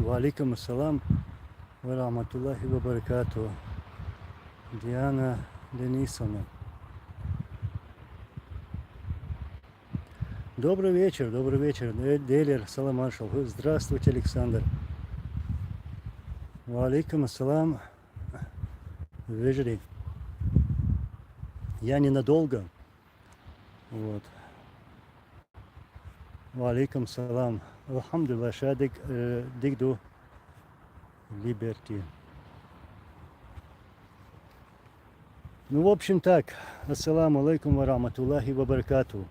Валикум ассалам ва рахматуллахи ва баракату. Диана Денисовна. Добрый вечер, Делер, салам маршал. Здравствуйте, Александр. Валикум ассалам. Вежри. Я ненадолго. Вот. Валикум салам. Алхамдулилlah, шадик дигду либерти. Ну, в общем так. Ассаламу алейкум ва рахматуллахи ва баракату.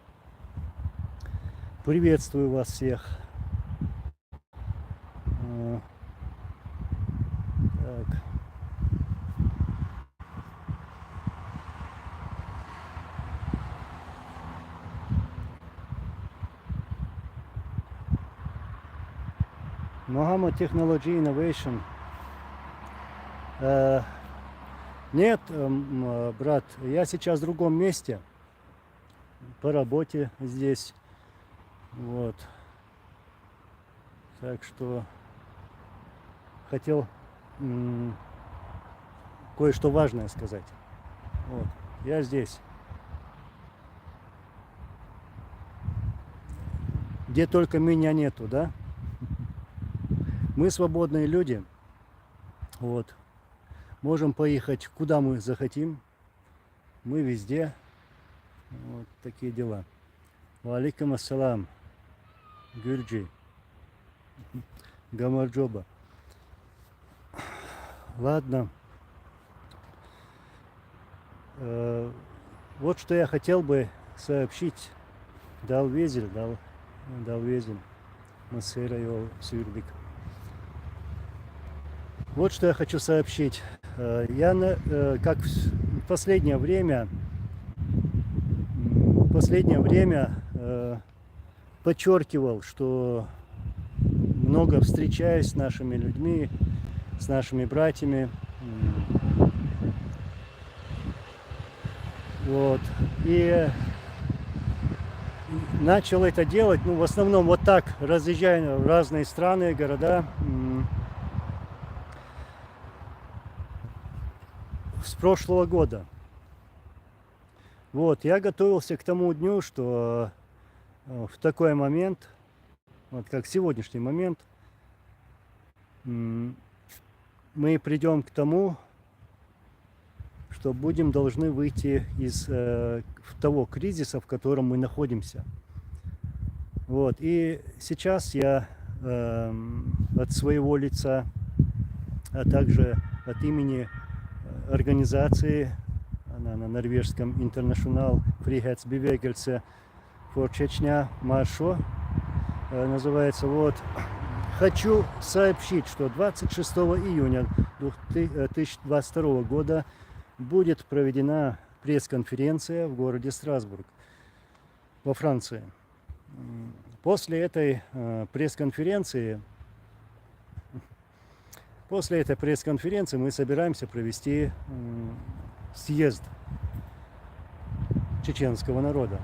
Приветствую вас всех. Так. Muhammad Technology Innovation. Нет, брат, я сейчас в другом месте. По работе здесь. Вот. Так что хотел кое-что важное сказать. Вот. Я здесь. Где только меня нету, да? Мы свободные люди. Вот. Можем поехать куда мы захотим. Мы везде. Вот такие дела. Валикум ассалам. Гюрджи. Гамарджоба. Ладно. Вот что я хотел бы сообщить. Далвезель. Масера его Сюрбик. Вот что я хочу сообщить. Я, как в последнее время подчеркивал, что много встречаюсь с нашими людьми, с нашими братьями. Вот. И начал это делать, ну, в основном вот так, разъезжая в разные страны, города. С прошлого года. Вот, я готовился к тому дню, что в такой момент, вот как сегодняшний момент, мы придем к тому, что должны выйти из того кризиса, в котором мы находимся. Вот, и сейчас я от своего лица, а также от имени организации, она на норвежском International Frihetsbevegelse for Chechnya Marsho называется, вот, хочу сообщить, что 26 июня 2022 года будет проведена пресс-конференция в городе Страсбург во Франции. После этой пресс-конференции мы собираемся провести съезд чеченского народа.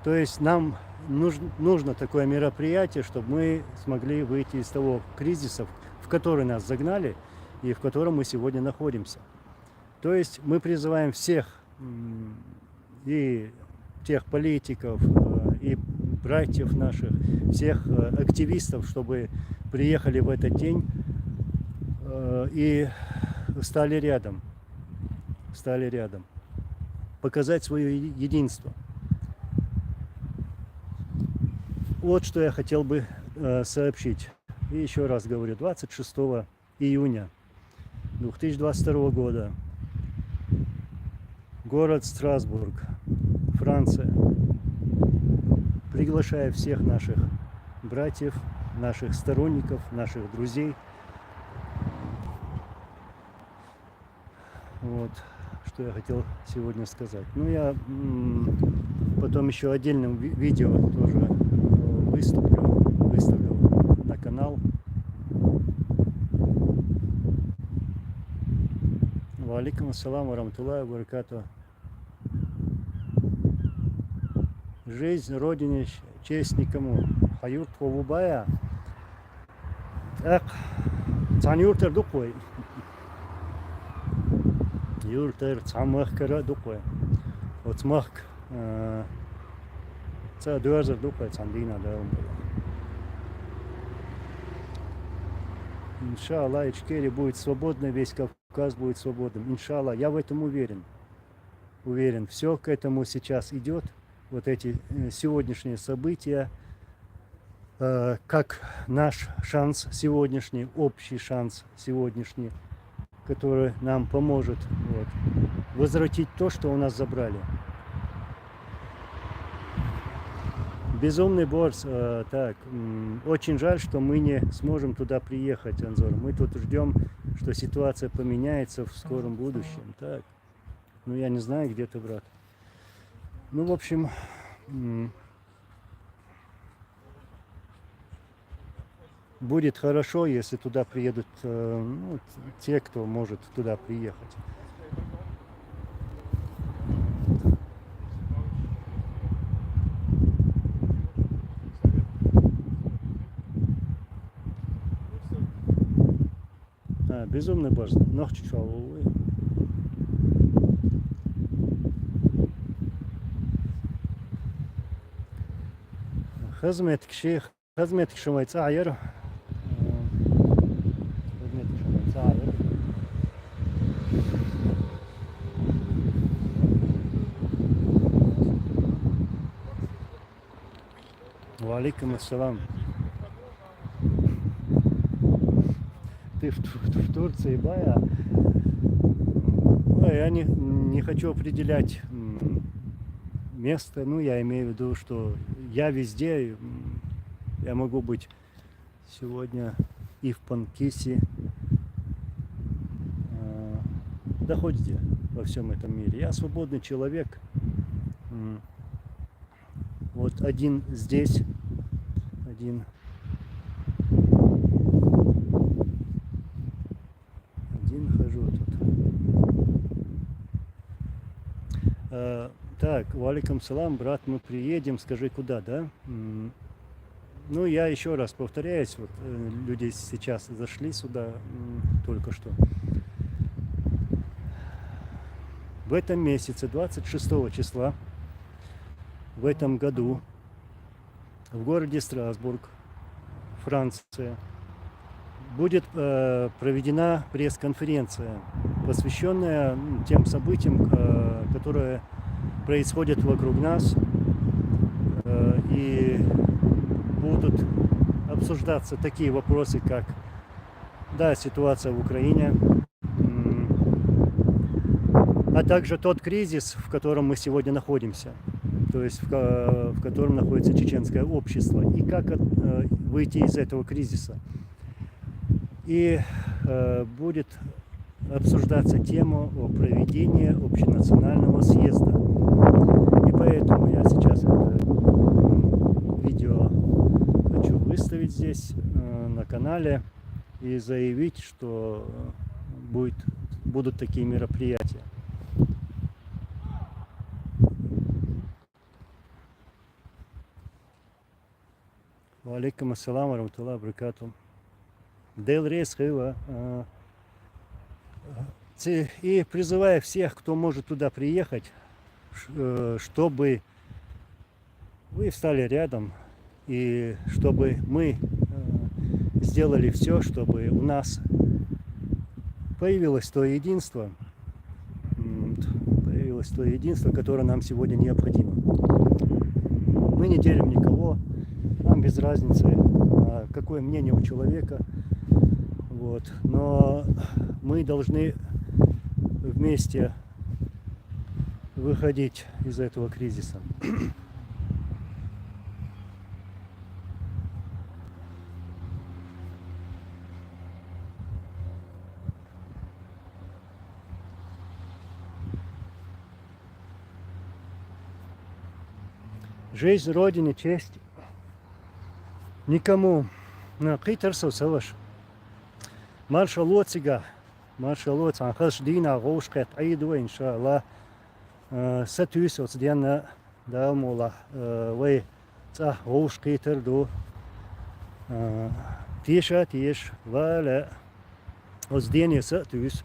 То есть нам нужно такое мероприятие, чтобы мы смогли выйти из того кризиса, в который нас загнали и в котором мы сегодня находимся. То есть мы призываем всех, и тех политиков, и братьев наших, всех активистов, чтобы приехали в этот день и стали рядом, показать свое единство. Вот что я хотел бы сообщить. И еще раз говорю, 26 июня 2022 года, город Страсбург, Франция. Приглашаю всех наших братьев, наших сторонников, наших друзей. Вот, что я хотел сегодня сказать. Ну, я потом еще отдельным видео тоже выставлю на канал. Валикум ассалам ва рахматуллахи ва баракату. Жизнь, родине, честь никому. Хаюр Повубая. ақ цан юртер дукой. Юртер цамах кара дукой. Вот смах ца дуазер дукой цандина даум. Иншаллах, Ичкерия будет свободна, весь Кавказ будет свободным. Иншаллах, я в этом уверен. Уверен, все к этому сейчас идет. Вот эти сегодняшние события, как наш шанс сегодняшний, общий шанс сегодняшний, который нам поможет возвратить то, что у нас забрали. Безумный борс. Так, очень жаль, что мы не сможем туда приехать, Анзор. Мы тут ждем, что ситуация поменяется в скором будущем. Так, ну я не знаю, где ты, брат. Ну, в общем, будет хорошо, если туда приедут те, кто может туда приехать. Безумный борс. Ночь чувствовал. خدمتك شيخ خدمتك شو يتسعير خدمتك شو يتسعير وعليكم السلام. Ты в Турции, Бая? Я не хочу определять место, ну я имею в виду, что я везде, я могу быть сегодня и в Панкисе, да хоть где, во всем этом мире. Я свободный человек, вот один здесь, один хожу тут. Так, валикум салам, брат, мы приедем, скажи куда, да? Ну, я еще раз повторяюсь, вот люди сейчас зашли сюда только что. В этом месяце, 26 числа, в этом году, в городе Страсбург, Франция, будет проведена пресс-конференция, посвященная тем событиям, которые происходят вокруг нас, и будут обсуждаться такие вопросы, как, да, ситуация в Украине, а также тот кризис, в котором мы сегодня находимся, то есть в котором находится чеченское общество, и как выйти из этого кризиса. И будет обсуждаться тема о проведении общенационального съезда. И поэтому я сейчас это видео хочу выставить здесь на канале и заявить, что будут такие мероприятия. Ва алейкум ассалам ва рахматуллахи ва баракатуху. Дейл рейс хыва. И призываю всех, кто может туда приехать, чтобы вы встали рядом и чтобы мы сделали все, чтобы у нас появилось то единство, которое нам сегодня необходимо. Мы не делим никого, нам без разницы, какое мнение у человека. Вот. Но мы должны вместе выходить из этого кризиса. Жизнь Родине, честь. Никому на Китарсу Саваш. Маршалоцига. Маршалоц анхаш дина гоушкет айду иншаллах. Сатюс оцдяна дамула. Вы ца гоушкитер ду. تيش ولا أصديني سأتوس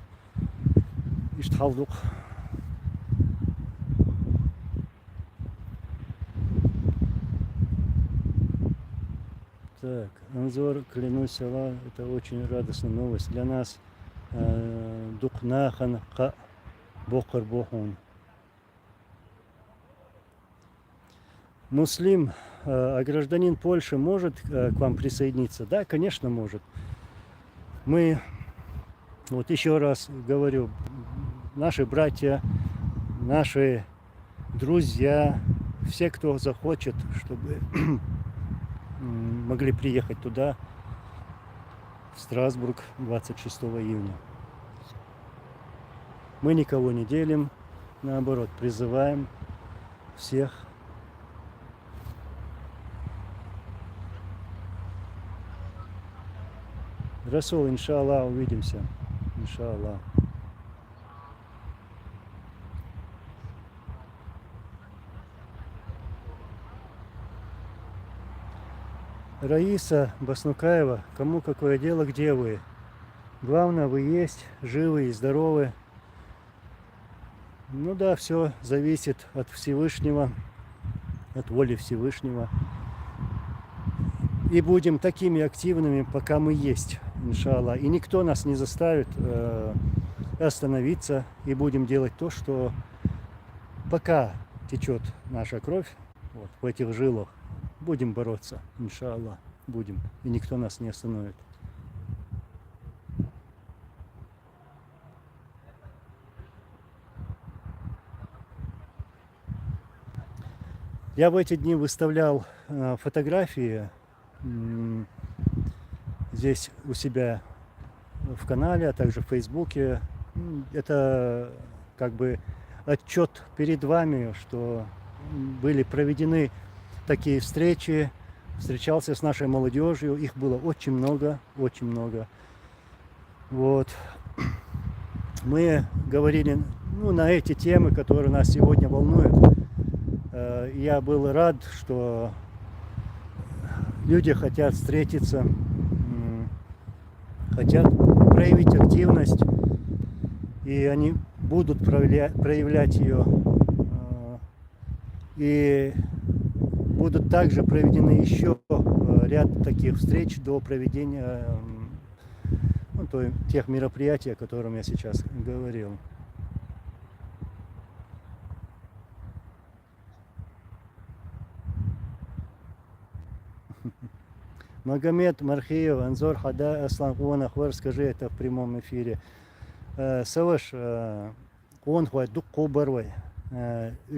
يشتحوضق. Так, Анзор, клянусь Аллах, это очень радостная новость для нас. Дукнахан ка бокар бохун. Муслим, а гражданин Польши может к вам присоединиться? Да, конечно, может. Мы, вот еще раз говорю, наши братья, наши друзья, все, кто захочет, чтобы могли приехать туда, в Страсбург 26 июня. Мы никого не делим, наоборот, призываем всех. Расул, иншаллах, увидимся. Иншаллах. Раиса Баснукаева, кому какое дело, где вы? Главное, вы есть, живы и здоровы. Ну да, все зависит от Всевышнего, от воли Всевышнего. И будем такими активными, пока мы есть, иншаллах. И никто нас не заставит остановиться. И будем делать то, что пока течет наша кровь вот, в этих жилах. Будем бороться, иншаллах, будем. И никто нас не остановит. Я в эти дни выставлял фотографии здесь у себя в канале, а также в Фейсбуке. Это как бы отчет перед вами, что были проведены такие встречи, встречался с нашей молодежью, их было очень много, очень много. Вот. Мы говорили на эти темы, которые нас сегодня волнуют. Я был рад, что люди хотят встретиться, хотят проявить активность, и они будут проявлять ее. И будут также проведены еще ряд таких встреч до проведения тех мероприятий, о которых я сейчас говорил. Магомед Мархиев, Анзор Хада, Аслан Куан Ахвар, скажи это в прямом эфире. Саваш, он хуай дук кобарвай.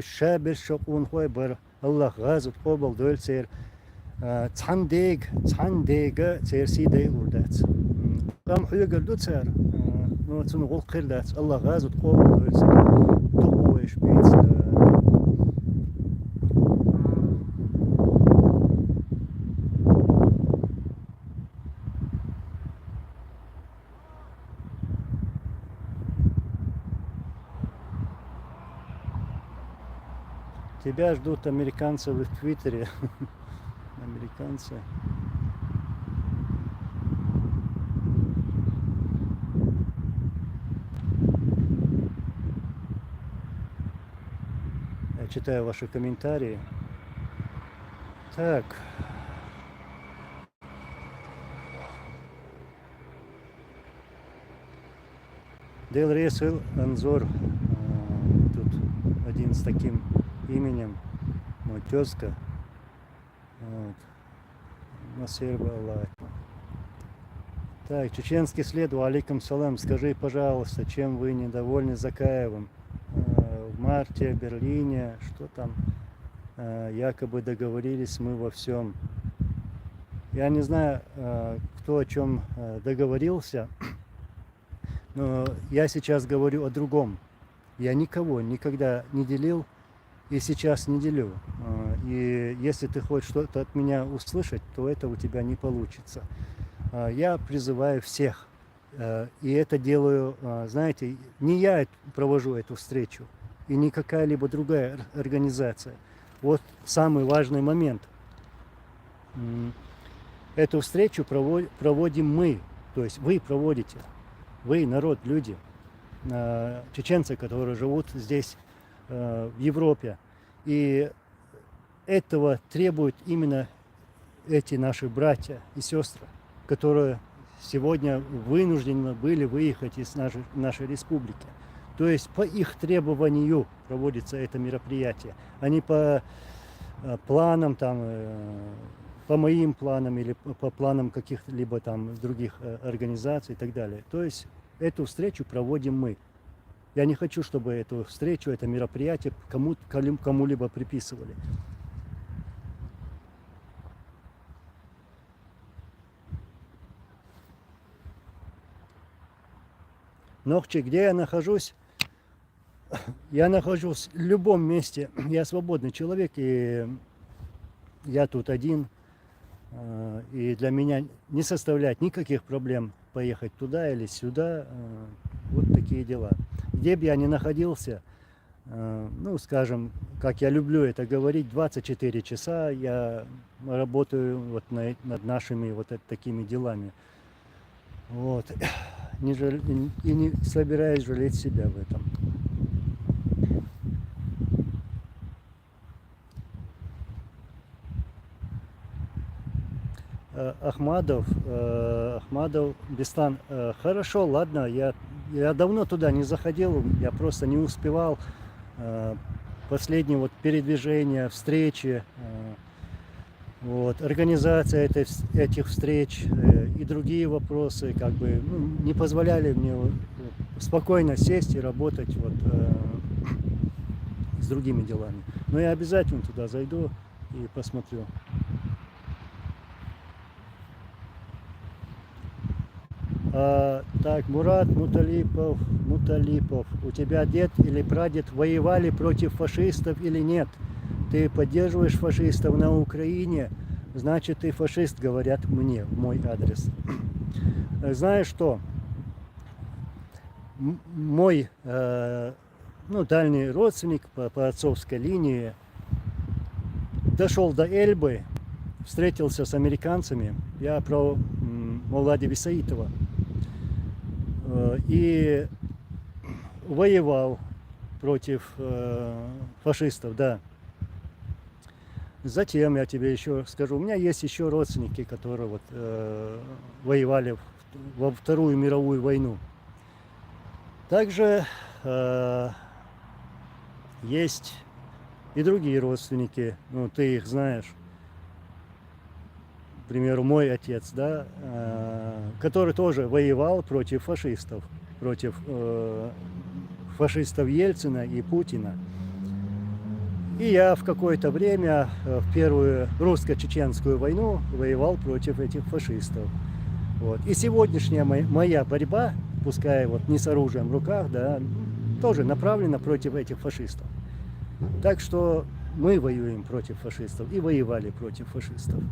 Шабер шок он хуай бар. Аллах газут кобал дуэль цер. Цандега цер сидей урдац. Кам хуйгар ду цер. Ну цун гол кирдац. Аллах газут кобал дуэль цер. Дук хуай шпиц. Тебя ждут американцы в Твиттере. Американцы. Я читаю ваши комментарии. Так. Дел Ресел Анзор. Тут один с таким именем, мой тезка. Вот. Так, чеченский след, алейкум салам. Скажи, пожалуйста, чем вы недовольны Закаевым? В марте в Берлине, что там? Якобы договорились мы во всем. Я не знаю, кто о чем договорился, но я сейчас говорю о другом. Я никого никогда не делил и сейчас не делю. И если ты хочешь что-то от меня услышать, то это у тебя не получится. Я призываю всех. И это делаю, знаете, не я провожу эту встречу, и не какая-либо другая организация. Вот самый важный момент. Эту встречу проводим мы, то есть вы проводите, вы, народ, люди, чеченцы, которые живут здесь, в Европе. И этого требуют именно эти наши братья и сестры, которые сегодня вынуждены были выехать из нашей республики. То есть по их требованию проводится это мероприятие, а не по планам, там, по моим планам или по планам каких-либо там других организаций и так далее. То есть эту встречу проводим мы. Я не хочу, чтобы эту встречу, это мероприятие кому-либо приписывали. Нохчи, где я нахожусь? Я нахожусь в любом месте. Я свободный человек, и я тут один. И для меня не составляет никаких проблем поехать туда или сюда. Вот такие дела. Где бы я ни находился, ну, скажем, как я люблю это говорить, 24 часа я работаю вот над нашими вот такими делами. Вот. И не собираюсь жалеть себя в этом. Ахмадов, Бестан, хорошо, ладно, я давно туда не заходил, я просто не успевал. Последние вот передвижения, встречи, вот, организация этих встреч и другие вопросы как бы не позволяли мне спокойно сесть и работать вот, с другими делами. Но я обязательно туда зайду и посмотрю. Так, Мурат Муталипов, у тебя дед или прадед воевали против фашистов или нет? Ты поддерживаешь фашистов на Украине, значит ты фашист, говорят мне в мой адрес. Знаешь что? Мой дальний родственник по отцовской линии дошел до Эльбы, встретился с американцами. Я про Мавлади Висаитова. И воевал против фашистов, да. Затем я тебе еще скажу, у меня есть еще родственники, которые вот, воевали во Вторую мировую войну. Также есть и другие родственники, ну ты их знаешь. К примеру, мой отец, да, который тоже воевал против фашистов, против фашистов Ельцина и Путина. И я в какое-то время, в первую русско-чеченскую войну, воевал против этих фашистов. Вот. И сегодняшняя моя борьба, пускай вот не с оружием в руках, да, тоже направлена против этих фашистов. Так что мы воюем против фашистов и воевали против фашистов.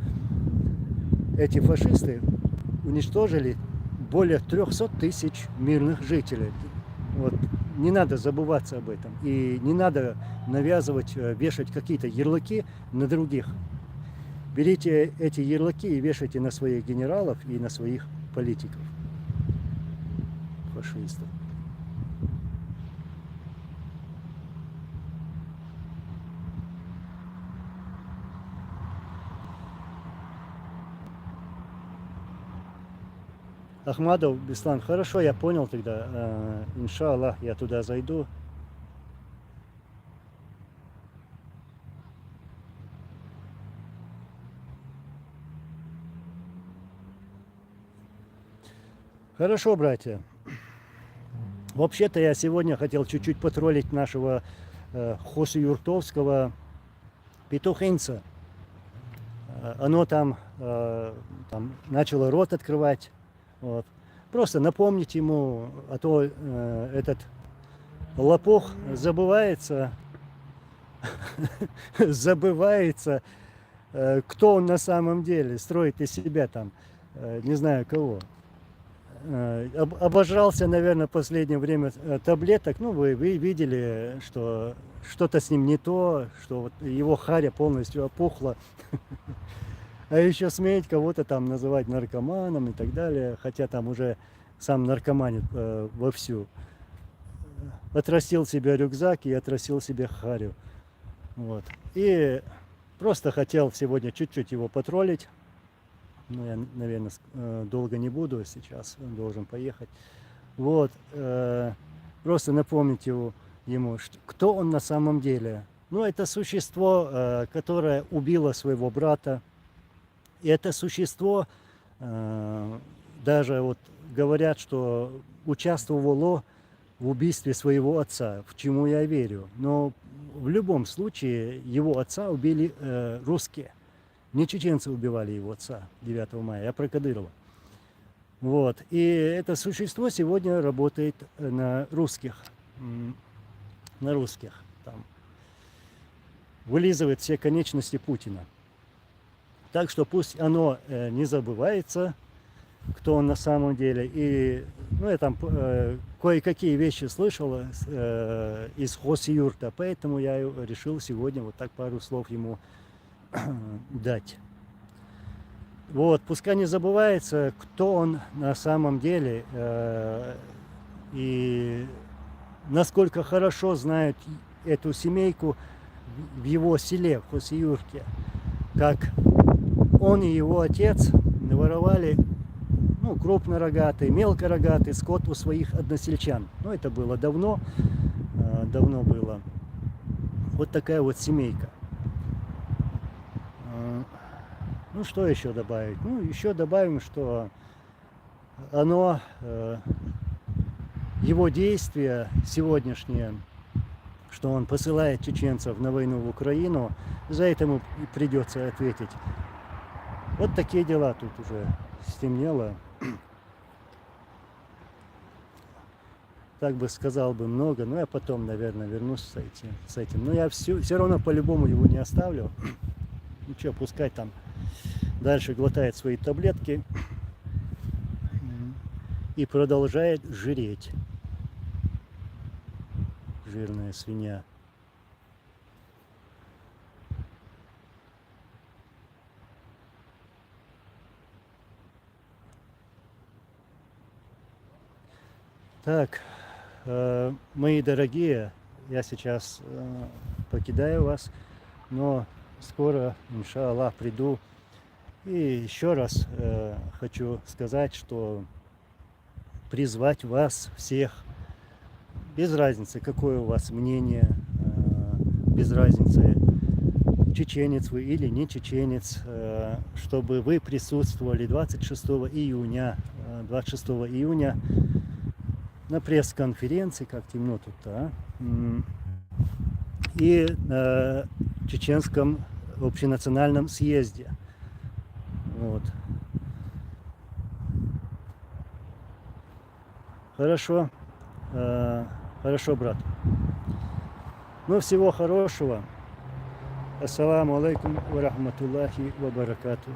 Эти фашисты уничтожили более 300 тысяч мирных жителей. Вот. Не надо забываться об этом. И не надо навязывать, вешать какие-то ярлыки на других. Берите эти ярлыки и вешайте на своих генералов и на своих политиков. Фашистов. Ахмадов, Беслан, хорошо, я понял тогда. Иншаллах, я туда зайду. Хорошо, братья. Вообще-то я сегодня хотел чуть-чуть потроллить нашего Хосу Юртовского петухинца. Оно там начало рот открывать. Вот. Просто напомнить ему, а то этот лопух забывается, кто он на самом деле, строит из себя там, не знаю кого. Обожрался, наверное, в последнее время таблеток. Ну, вы видели, что что-то с ним не то, что вот его харя полностью опухла. А еще сметь кого-то там называть наркоманом и так далее, хотя там уже сам наркоманит вовсю. Отрастил себе рюкзак и отрастил себе харю. Вот. И просто хотел сегодня чуть-чуть его потроллить. Ну, я, наверное, долго не буду, сейчас должен поехать. Вот. Просто напомнить ему, кто он на самом деле. Ну, это существо, которое убило своего брата. И это существо, даже вот говорят, что участвовало в убийстве своего отца, в чему я верю. Но в любом случае его отца убили русские. Не чеченцы убивали его отца 9 мая, а Прокадырова. Вот. И это существо сегодня работает на русских. Там, вылизывает все конечности Путина. Так что пусть оно не забывается, кто он на самом деле. И ну, я там кое-какие вещи слышал из Хосюрта, поэтому я решил сегодня вот так пару слов ему дать. Вот, пускай не забывается, кто он на самом деле и насколько хорошо знают эту семейку в его селе, в Хосюрте, как он и его отец воровали крупнорогатый, мелкорогатый скот у своих односельчан. Ну, это было давно было. Вот такая вот семейка. Ну, что еще добавить? Ну, еще добавим, что его действия сегодняшние, что он посылает чеченцев на войну в Украину, за это ему придется ответить. Вот такие дела, тут уже стемнело. Так бы сказал бы много, но я потом, наверное, вернусь с этим. Но я все равно по-любому его не оставлю. Ну что, пускай там дальше глотает свои таблетки и продолжает жиреть. Жирная свинья. Так, мои дорогие, я сейчас покидаю вас, но скоро, иншаллах, приду. И еще раз хочу сказать, что призвать вас всех, без разницы, какое у вас мнение, без разницы, чеченец вы или не чеченец, чтобы вы присутствовали 26 июня на пресс-конференции, как темно тут-то, и на чеченском общенациональном съезде. Вот. Хорошо, хорошо, брат. Ну, всего хорошего. Ассаламу алейкум ва рахматуллахи ва баракату.